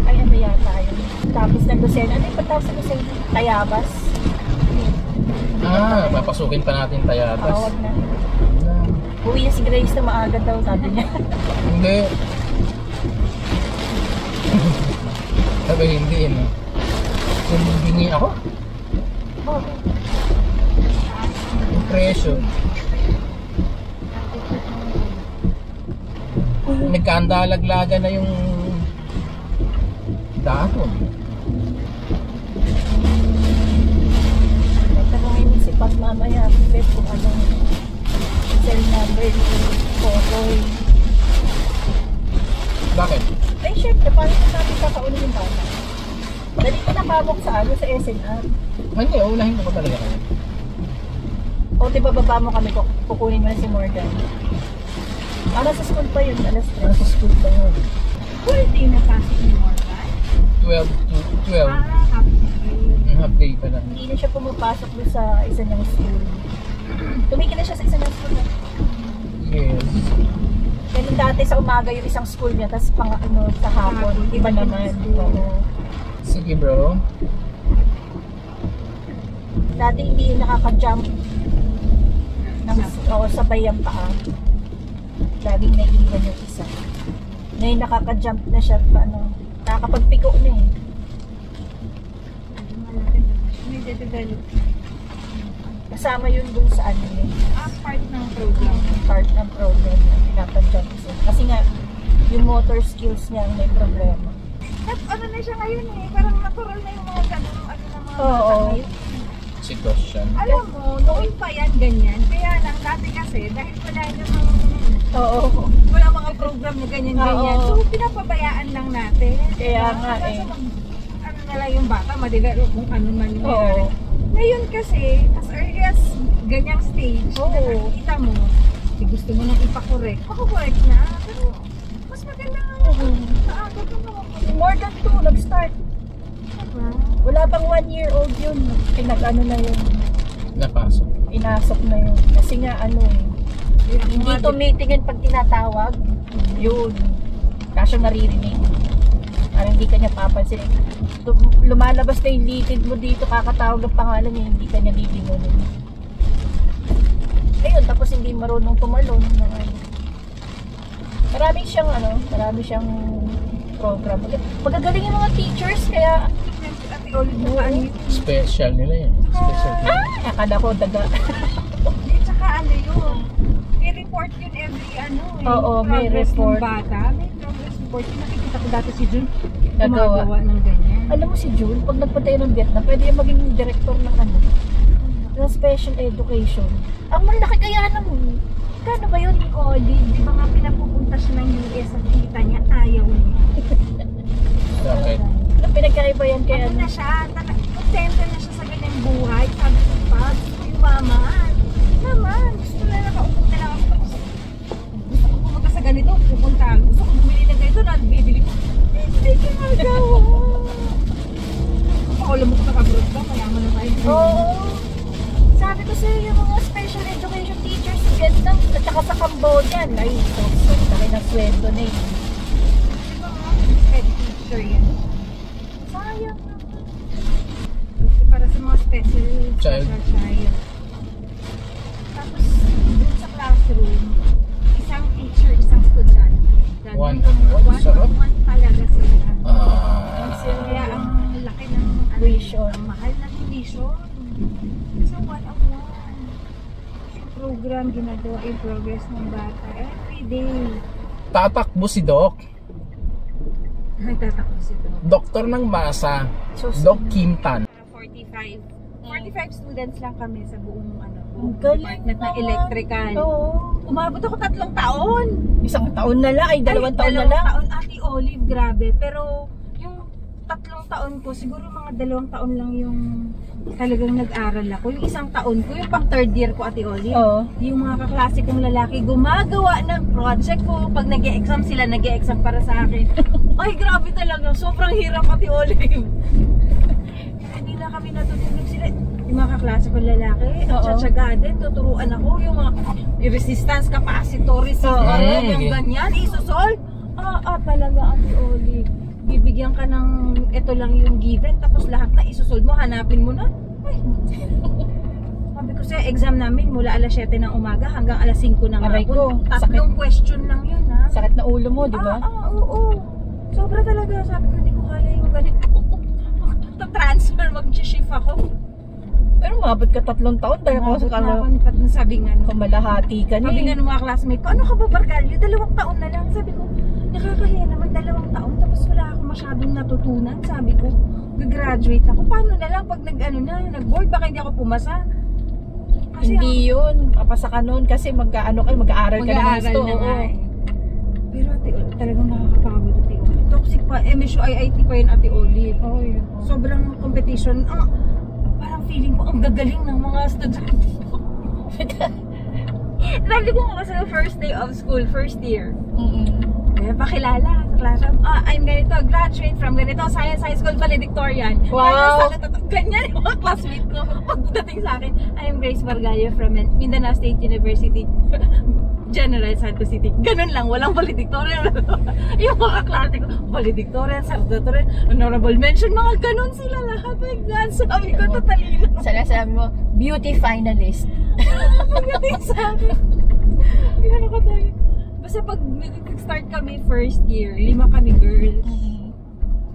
ay ano yata yun. Tapos ng Lucena, ano yung patapos ng Lucena? Tayabas. Papasukin pa natin Tayabas. Wag na. Uwi na si Grace na maaga daw, sabi niya. Hindi. Sabi hindi, no? Bingi ako. Yung presyo. Nagkaandalaglaga na yung dahon. Tanungin mo si Pat mamaya, bet kung anong cell number ni Kokoy. Bakit? Ay, syempre, paano na natin kakaunin yung bata? Dali ko nakabok sa sa SNR. Hindi, unahin ko talaga kayo. O, diba baba mo kami, kukunin mo na si Morgan. Para sa school pa yun, alas 3. Nasa school pa yun. Pwede yung napasok ni Morgan? 12 to 12. Half day pa lang. Hindi na siya pumapasok doon sa isa niyang school. Tumigil na siya sa isa niyang school. Yes. Kasi dati sa umaga yung isang school niya, tapos sa hapon, iba naman. Oo. Sige bro. Dati hindi yung nakaka-jump ng sabay ang paa. Laging naiiwan yung isa. Ngayon nakaka-jump na siya pa, ano, nakakapagpiko na eh. May develop. Kasama yun dun sa ano eh. Part ng program. Part ng program na pinapa-jump siya. Kasi nga, yung motor skills niya may problema. At ano na siya ngayon eh, parang natural na yung mga ganun, ano na mga Oo. bata ngayon. Sitwasyon. Alam mo, noon pa yan ganyan. Kaya lang dati kasi, dahil wala namang, Oo. wala mga program na ganyan-ganyan. Oo. So, pinapabayaan lang natin. Kaya nga Kaso eh. ano na lang yung bata, ma-develop kung ano man yung Oo. mayroon. Ngayon kasi, as early as ganyang stage, Oo. nakikita mo, gusto mo nang ipakorek, pakukorek na. Pero, mas maganda nga sa agad ng mga More than 2, nag-start. diba? Wala pang 1-year-old yun. Pinag-ano na yun. Napasok. Inasok na yun. Kasi nga ano eh. Hindi tumitingin pag tinatawag. Yun. Kaso naririnig. Parang hindi ka niya papansin. Lumalabas na yung litid mo dito. Kakatawag ng pangalan niya. Hindi ka niya lilingunin. Ayun. Tapos hindi marunong tumalon. Marami siyang program. Magagaling yung mga teachers. Kaya Ate Olive na ano yun. Special nila yan. Special nila. akala ko daga. Tsaka ano yun. May report yun every ano eh. Oo, may progress report. ng bata. May progress report yun. Nakikita ko dati si Jun. Nagawa. Gumagawa ng ganyan. Alam mo si June, pag nagpunta yun ng Vietnam, pwede yung maging director ng ano, ng special education. Ang malaki kaya naman. Kano ba yun? Olive, di ba nga pinapupunta siya ng US at kita niya ayaw niya. Bakit? Ano pinagkaiba yan kay Ano ano? na siya, kontento na siya sa ganyang buhay. Sabi ko pa, yung mama, naman, gusto na nakaupo na lang ako. Tapos, gusto ko pumunta sa ganito, pupunta. Gusto ko bumili ng ganito, bibili ko. Hindi ka magawa. Ako alam mo kung naka-abroad ka, mayaman na tayo. Oo. Sabi ko sa'yo, yung mga special education teachers sa Vietnam at saka sa Cambodia, ay, so laki ng sweldo na yun. Di ba mga head teacher yan? Sayang. Kasi para sa mga special Child. child. Tapos, dun sa classroom, isang teacher, isang estudyante. Ganun. One-on-one, sarap. One-on-one talaga sila. Kaya Ah. ang laki ng Tuition. ang mahal ng tuition. So, one-on-one. Yung program, ginagawa yung progress ng bata every day. Tatakbo si Doc. Nagtatakbo si Doc. Doktor ng masa. So, Doc Kim Tan. 45 students lang kami sa buong Ang galing department ng naman. electrical. Oo. Umabot ako 3 taon. Isang taon na lang, ay 2 taon na 2 lang. taon, Ate Olive, grabe. Pero yung 3 taon ko, siguro mga 2 taon lang yung talagang nag-aral ako. Yung 1 taon ko, yung pang 3rd year ko, Ate Olive. Oo. Yung mga kaklase kong lalaki, gumagawa ng project ko. Pag nag-e-exam sila, nag-e-exam para sa akin. Ay, grabe talaga. Sobrang hirap, Ate Olive. Hindi na kami natutulog sila. Yung mga kaklase kong lalaki, ang Oo. tsatsaga din, tuturuan ako. Yung mga resistance, capacitor, resistor, Oo. yung ganyan, isosolve. Talaga, Ate Olive. Bibigyan ka ng, ito lang yung given, tapos lahat na isosolve mo, hanapin mo na. Ay. Sabi ko sa'yo, exam namin mula alas 7 ng umaga hanggang alas 5 ng Aray ko, hapon. 3 question lang yun, ha? Sakit na ulo mo, di ba? Oo. Sobra talaga. Sabi ko, hindi ko kaya yung ganito. Magta-transfer, mag-shift ako. Pero mabot ka 3 taon dahil ako sa Sabi nga, no. kamalahati ka na Sabi nga eh. ng mga classmate ko, ano ka ba, Bargalyo? 2 taon na lang. Sabi ko, nakakahiya naman 2 taon. Tapos wala akong masyadong natutunan. Sabi ko, gagraduate ako. Paano na lang pag nag-board? Baka hindi ako pumasa. Kasi Hindi yun. Papasa ka nun kasi mag-aaral ka na mag-aaral gusto. na nga Oo. eh. Pero Ate Olive, talagang nakakapagod, Ate Olive. Toxic pa, MSU IIT pa yun, Ate Olive. Oo, yun. Sobrang competition. Parang feeling ko, ang gagaling ng mga estudyante ko. Sabi ko kasi first day of school, first year. Kaya pakilala sa classroom. I'm ganito, graduate from ganito, Science High School, Valedictorian. Wow! Ganyan yung mga classmate ko. Pagdating sa akin, I'm Grace Bargallo from Mindanao State University, General Santos City. Ganun lang, walang valedictorian. Yung mga klase ko, valedictorian, salutatorian, honorable mention, mga ganun sila lahat. My God, sabi ko, tatalino. Sabi mo, beauty finalist. Pagdating sa akin. Gano'n ka tayo. Basta pag nag-start kami first year, 5 kami girls.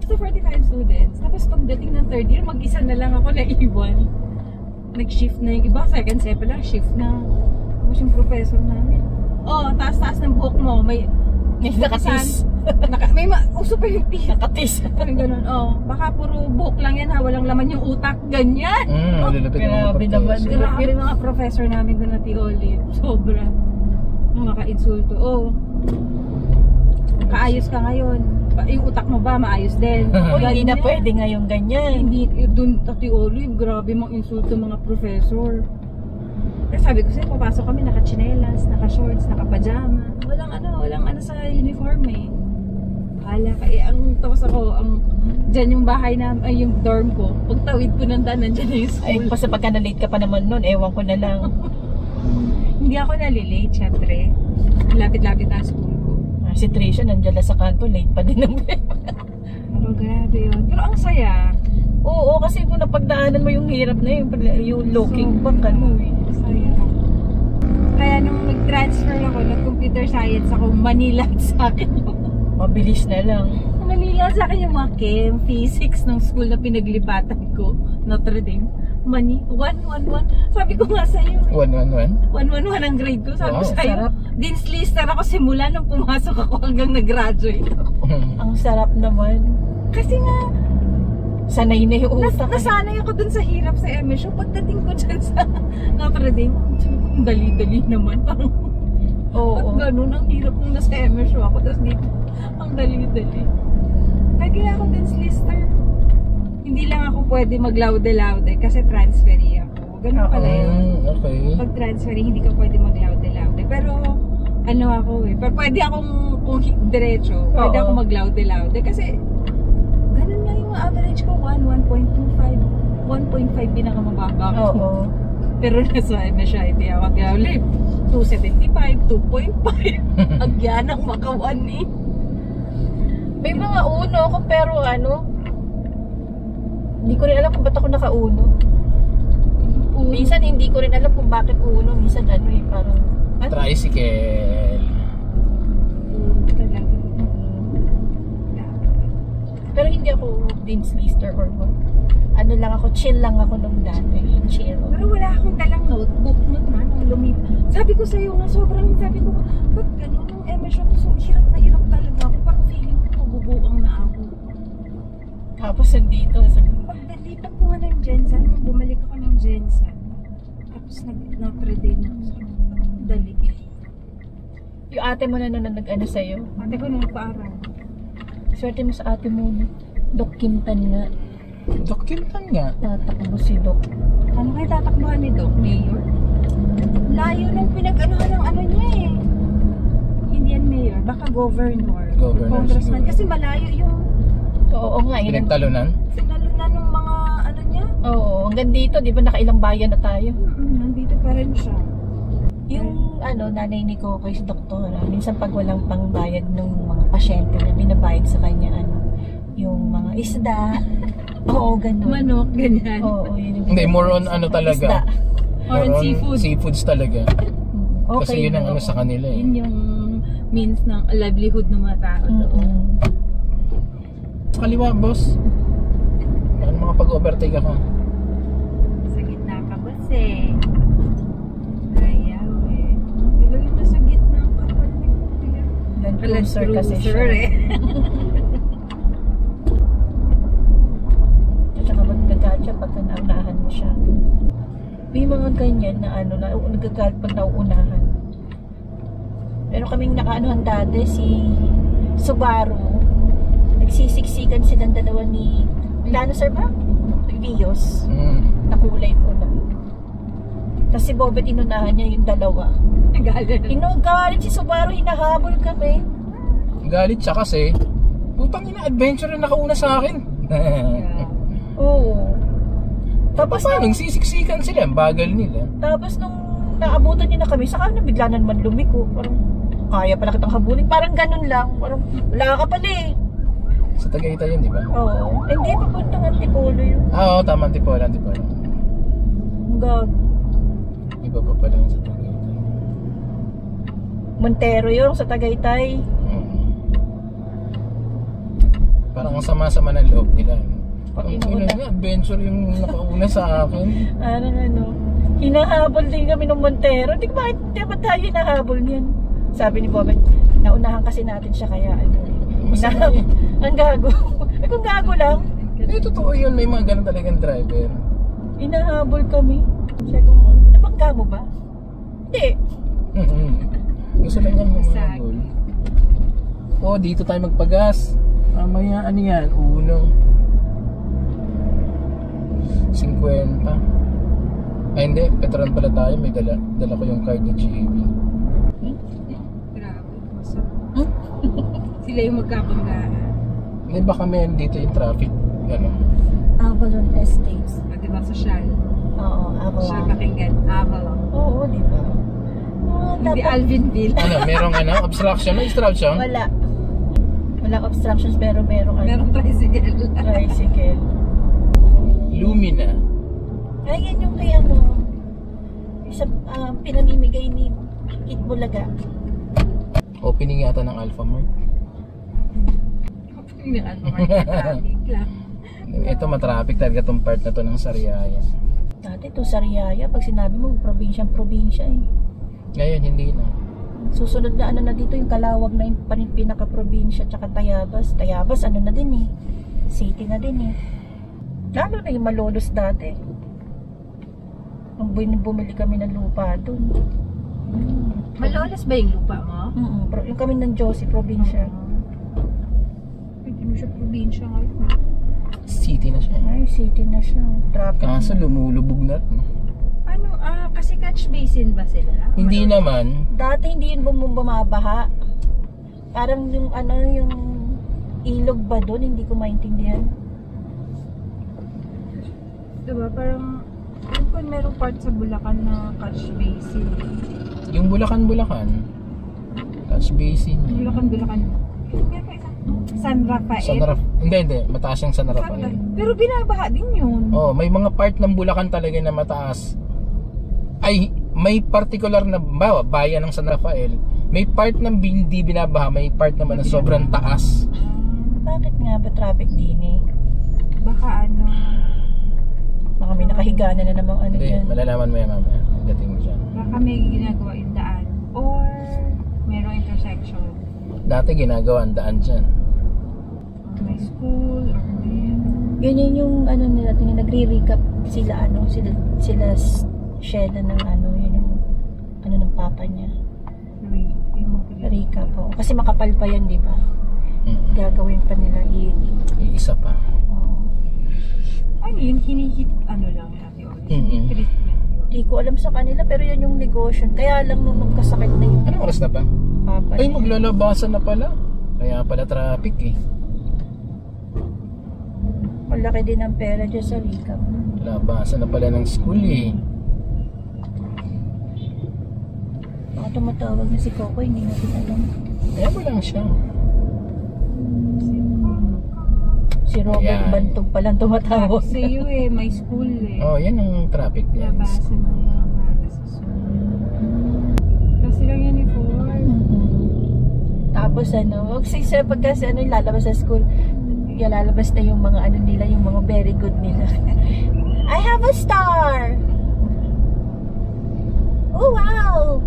So 45 students. Tapos pagdating ng third year, mag-isa na lang ako naiwan. Nag-shift na yung iba. Second step lang, shift na. Tapos yung professor namin. Oh, taas-taas ng buhok mo. May Nakatis. uso pa yung teeth. Nakatis. Parang ganun. Oh, baka puro buhok lang yan ha. Walang laman yung utak. Ganyan. Malulupit ng mga Grabe naman. professor. Grabe yung mga professor namin doon na Olive. Sobra. Mga ka-insulto. Oh, kaayos ka ngayon. Yung utak mo ba maayos din? O, hindi na Ganyan. pwede ngayong ganyan. Hindi, doon Tati Olive, grabe mga insulto mga professor. Kasi sabi ko sa'yo, papasok kami naka-chinelas, naka-shorts, naka-pajama. Walang ano sa uniform eh. Hala ka, tapos ako, dyan yung bahay na, yung dorm ko. Pagtawid ko ng daan, nandyan na yung school. Ay, kasi pagka na-late ka pa naman nun, ewan ko na lang. Hindi ako nalilate, syempre. Lapit-lapit na school ko. Si Tricia, nandiyan lang sa kanto, late pa din naman. Pero grabe yun. Pero ang saya. Oo, kasi kung napagdaanan mo yung hirap na yung looking back, ano eh. Saya. Kaya nung nag-transfer ako, nag-computer science ako, Manila sa akin yung Mabilis na lang. Manila sa akin yung mga chem, physics ng school na pinaglipatan ko, Notre Dame. 111. Sabi ko nga sa'yo. 111? 111 ang grade ko. Sabi ko Wow, sa'yo. sarap. Dean's lister ako simula nung pumasok ako hanggang nag-graduate ako. Ang sarap naman. Kasi nga, Sanay na yung utak. nasanay ako dun sa hirap sa MSU. Pagdating ko dyan sa Notre Dame, sabi ko, ang dali-dali naman. Parang, Oo. ba't ganun? Ang hirap nung nasa MSU ako. Tapos dito, ang dali-dali. Lagi ako Dean's lister. Hindi lang ako pwede mag-laude-laude kasi transferee ako. Ganun pala yun. Okay. Pag transferee, hindi ka pwede mag-laude-laude. Pero, ano ako eh. Pero pwede akong, kung diretso, pwede Oo. ako mag-laude-laude. Kasi, ganun nga yung average ko. 1.25. 1.5 pinakamababa ko. Oo. Pero nasa MSIT ako. Gawin, 275, 2.5. Agyan ang makawan eh. May mga uno ako pero hindi ko rin alam kung ba't ako naka-uno. Minsan hindi ko rin alam kung bakit uno. Minsan parang Tricycle. Talaga. Pero hindi ako Dean's lister or what. Ano lang ako, chill lang ako nung dati. Chill. Pero wala akong dalang notebook nun ha, nung lumipat. Sabi ko sa'yo nga, sabi ko, ba't ganun nung MSU ko, so hirap na hirap talaga ako. Parang feeling ko, mabubuang na ako. Tapos nandito. Pagdalipat ko nga ng Jensen, nung bumalik ako ng Jensen, tapos Notre Dame ako. Dali. Yung ate mo na nag-ano sa'yo. Ate ko nung nagpaaral. Swerte mo sa ate mo. Doc Quintan nga. Doc Quintan nga. Tatakbo si Doc. Ano kayo tatakbuhan ni Doc? Mayor? Layo nung pinag-anuhan ng ano niya eh. Hindi yan mayor, baka governor. Governor Congressman. siguro. Kasi malayo yung Oo nga. Pinagtalunan? sinalunan ng mga ano niya. Oo. Hanggang dito, di ba nakailang bayan na tayo? Nandito pa rin siya. Yung nanay ni Coco is doktora. Minsan pag walang pangbayad ng mga pasyente na binabayad sa kanya yung mga isda. Oo, ganun. Manok, ganyan. Oo, yun yung Hindi, more on talaga. Isda. Or More on seafood. Seafoods talaga. Okay. Kasi yun ang sa kanila eh. Yun yung means ng livelihood ng mga tao doon. Kaliwa, boss. Paano makapag-overtake ako? Sa gitna ka ba eh? Ayaw eh. Di ba yung nasa gitna ka pa Land cruiser kasi siya. eh. At saka magagalit siya pagka naunahan mo siya. May mga ganyan na nagagalit pag nauunahan. Pero kaming nakaanuhan dati, si Subaru, nagsisiksikan silang dalawa ni Lancer ba? Vios, na kulay pula. Tapos si Bobet inunahan niya yung dalawa. Galit si Subaru, hinahabol kami. Galit siya kasi, putang ina, adventure na nakauna sa akin. Oo. Tapos paano, sisiksikan sila, ang bagal nila. Tapos nung naabutan niya na kami, saka na bigla na naman lumiko. Parang, kaya pala kitang habulin. Parang ganun lang. Parang, wala ka pala eh. Sa Tagaytay yun, di ba? Oo. Hindi, papuntang Antipolo yun. Oo, tama, Antipolo. Gag. Iba pa pala yun sa Tagaytay. Montero yung sa Tagaytay. Parang ang sama-sama ng loob nila. Pag Ang inuuna. ina, adventure yung nakauna sa akin. Ano. Hinahabol din kami ng Montero. Di ba tayo hinahabol niyan? Sabi ni Bobet, naunahan kasi natin siya kaya ano. Masama eh. Ang gago. Eh kung gago lang, Eh, totoo yun. May mga ganun talagang driver. hinahabol kami. Siya kung, nabangga mo ba? Hindi. Gusto lang yan mamagol. Oh, dito tayo magpagas. Mamaya, ano yan? Unong 50. Ay, hindi. Petron pala tayo. May dala ko yung card ni JB. Grabe. Sila yung magkabanggaan. Hindi ba kami dito yung traffic? Ano? Avalon Estates. Diba sa Shell? Oo, Shell Avalon. Pakinggan. Avalon. Oo, di ba? Hindi Alvinville. Ano? Merong ano? Obstruction? May obstruction? Wala. Walang obstructions pero merong ano. Merong tricycle. Tricycle. Lumina. Ay, yan yung kay ano. Sa pinamimigay ni Kit Bulaga. Opening yata ng Alphamart. Hindi ka traffic lang. Ito matraffic talaga tong part na to ng Sariaya. Dati to Sariaya, pag sinabi mo, probinsya eh. Ngayon hindi na. Susunod na ano na dito, yung Calawag na yung pinaka-probinsya, tsaka Tayabas. Tayabas, ano na din eh. City na din eh. Lalo na yung Malolos dati. Nung bumili kami ng lupa doon. Malolos ba yung lupa mo? Yung kami ng Josie, probinsya. Hindi mo siya probinsya ngayon. City na siya. Ay, city na siya. Traffic. Kaso lumulubog na. Ano, kasi catch basin ba sila? Hindi naman. Dati hindi yun bumabaha. Parang yung ano, yung ilog ba doon, hindi ko maintindihan. Diba, parang kung merong part sa Bulacan na catch basin. Yung Bulacan. Catch basin. Bulacan. San Rafael. Hindi. Mataas yung San Rafael. Pero binabaha din yun. Oh, may mga part ng Bulacan talaga na mataas. Ay, may particular na bayan ng San Rafael. May part ng hindi binabaha, may part naman na sobrang taas. Bakit nga ba traffic din eh? Baka ano. Baka may nakahiga na namang ano Hindi, dyan. malalaman mo yan mamaya. Dating mo dyan. Baka may ginagawa yung daan. Or merong intersection. Dati ginagawa ang daan dyan. Or may school. Or may... Ganyan yung ano nila, nagre-recap sila sila Sheila ng ano, yun yung ano ng papa niya. Recap po. Kasi makapal pa yan, di ba? Gagawin pa nila Iisa pa. Ano yun? Hinihit ano lang yun? Treatment. Hindi ko alam sa kanila pero yun yung negosyo. Kaya lang nung magkasakit na yung Anong oras na ba? papa Ay, niya. maglalabasan na pala. Kaya pala traffic eh. Malaki din ang pera dyan sa recap. Labasan na pala ng school eh. Baka tumatawag na si Coco, hindi natin alam. Kaya mo lang siya. Si Robert Ayan. Bantog palang tumatawag. Sa iyo may school eh. Oh, yan ang traffic yan. Labasan ng mga bata sa school. Kasi lang uniform. Tapos pagkasi lalabas sa school, lalabas na yung mga ano nila, yung mga very good nila. I have a star! Oh wow!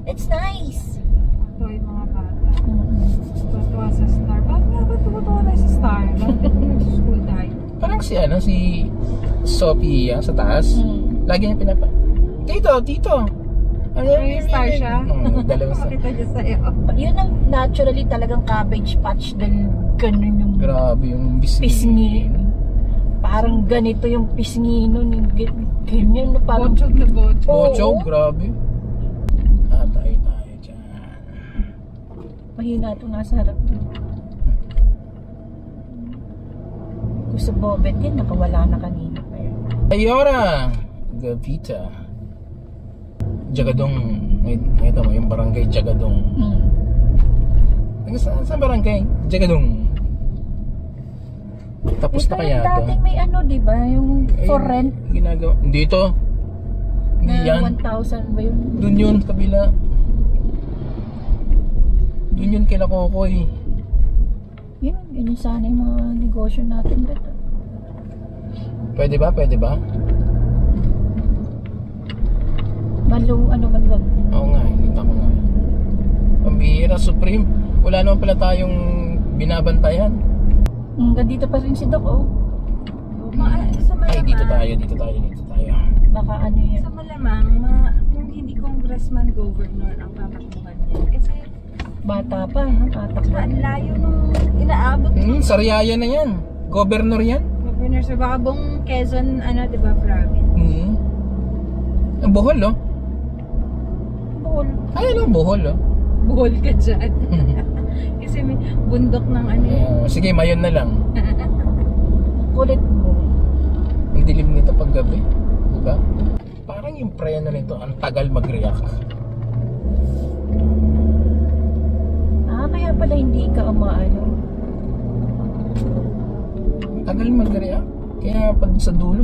It's nice! Ito yung mga bata. Tuwa sa star. Bakit nga ba tumutuwa tayo sa star? Bakit nag-school tayo? Parang si Sophia sa taas. Lagi niya pinapa. Tito! Ano May star siya? Dalawang star. Pakita niya sa'yo. Yun ang naturally talagang cabbage patch dahil ganun yung Grabe yung pisngi. Parang ganito yung pisngi nun. Yung ganyan. Parang Bochog na bochog. Bochog, Oo. grabe. Tayo dyan. mahina itong nasa harap. Gusto Bobet yan, nakawala na kanina pa yun. Ayora! Gavita. Jagadong. Ito mo, yung barangay Jagadong. Saan barangay? Jagadong. Tapos na kaya ito? Dating may ano, di ba? Yung for rent. Dito? Hindi Na yan. 1,000 ba yun? Doon yun, kabila. Doon yun kila Kokoy. Yun, ganyan sana yung mga negosyo natin. Bet. Pwede ba? Pwede ba? Maluwag. Oo nga, kita ko nga. Pambihira, Supreme. Wala naman pala tayong binabantayan. Hanggang dito pa rin si Doc, oh. Sa malamang, Ay, dito tayo. Baka ano yun. sa malamang, kung hindi congressman, governor ang tatakbuhan niya. Kasi, Bata pa, no? Tatakbo. ang layo nung inaabot ng Sariaya na yan. Governor yan. governor sa baka buong Quezon, di ba, province. Bohol, oh. Bukol. Ay, ano, Bohol, oh. Buhol ka dyan. Kasi may bundok ng Sige, mayon na lang. Kulit mo. Ang dilim nito pag gabi. Diba? Parang yung preno nito, ang tagal mag-react. Kaya pala hindi ka umaano. Ang tagal mag-react. Kaya pag sa dulo,